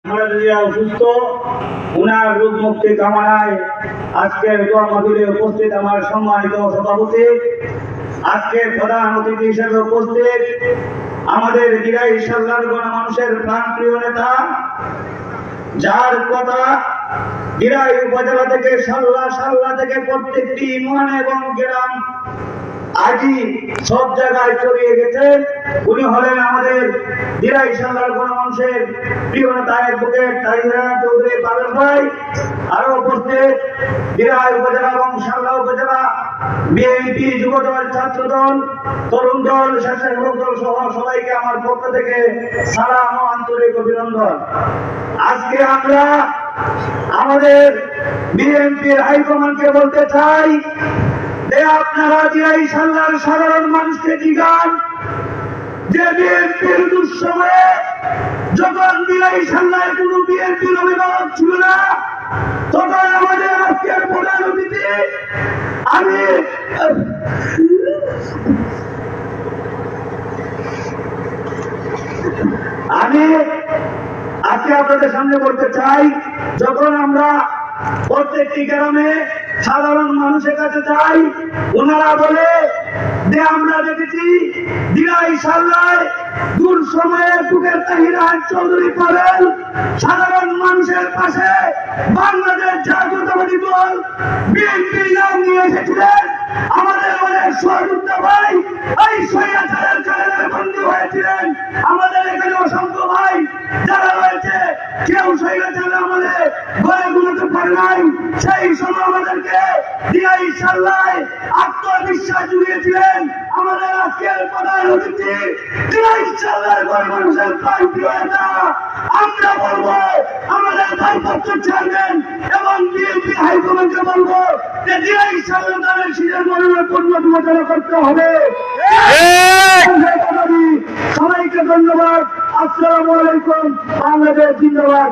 অসুস্থ, উনার রোগ মুক্তি কামনায় আজকের দোয়া মাহফিলে উপস্থিত আমার সম্মানিত সভাপতি, আজকের প্রধান অতিথি হিসেবে উপস্থিত আমাদের দিরাই সাল্লার গণমানুষের প্রাণপ্রিয় নেতা, যার কথা দিরাই উপজেলা থেকে সাল্লা থেকে প্রত্যেকটি ইউনিয়ন এবং গ্রাম আজই সব জায়গায় ছড়িয়ে গেছে। উনি হলেন আমাদের দিরাই সাল্লার গণমানুষের প্রিয় নেতা অ্যাডভোকেট তাহিরা চৌধুরী পাবেল ভাই। আরো উপস্থিত দিরাই উপজেলা এবং সাল্লা উপজেলা বিএনপি, যুবদল, ছাত্রদল, তরুণ দল, স্বেচ্ছাসেবক দল সহ সবাইকে আমার পক্ষ থেকে সালাম ও আন্তরিক অভিনন্দন। আজকে আমরা আমাদের বিএনপির হাইকমান্ডকে বলতে চাই যে আপনারা দিরাই সাল্লার সাধারণ মানুষকে জিজ্ঞান যে বিএনপির দুঃসময়ে যখন দিরাই সাল্লায় কোন বিএনপির অভিভাবক ছিল না, তখন আমাদের আজকের প্রধান অতিথি আমি আজকে আপনাদের সামনে বলতে চাই, যখন আমরা প্রত্যেকটি গ্রামে সাধারণ মানুষের কাছে যাই, ওনারা বলে যে আমরা দেখেছি দিরাই সাল্লায় দূর সময়ে বুকের তাহিরা চৌধুরী পাবেল সাধারণ মানুষের পাশে বাংলাদেশ জাতীয়তাবাদী দল বিএনপির নাম নিয়ে এসেছিলেন। আমাদের অনেক সহযোদ্ধা ভাই এই স্বৈরাচারের জেলে বন্দী হয়েছিলেন। আমাদের এখানে অসংখ্য ভাই যারা রয়েছে, কেউ স্বৈরাচারের আমলে ঘরে ঘুমাতে পারে নাই। সেই সময় আমাদেরকে দিরাই সাল্লায় আত্মবিশ্বাস জুগিয়েছিলেন আমাদের আজকের প্রধান অতিথি দিরাই সাল্লার গণমানুষের প্রাণপ্রিয় নেতা। আমরা বলবো আমাদের ভারপ্রাপ্ত চেয়ারম্যান এবং বিএনপি হাইকমান্ডকে বলবো যে দিরাই সাল্লার দলের সিটের মনোনয়ন পূর্ণ বিবেচনা করতে হবে। সবাইকে ধন্যবাদ। আসসালামু আলাইকুম। বাংলাদেশ জিন্দাবাদ।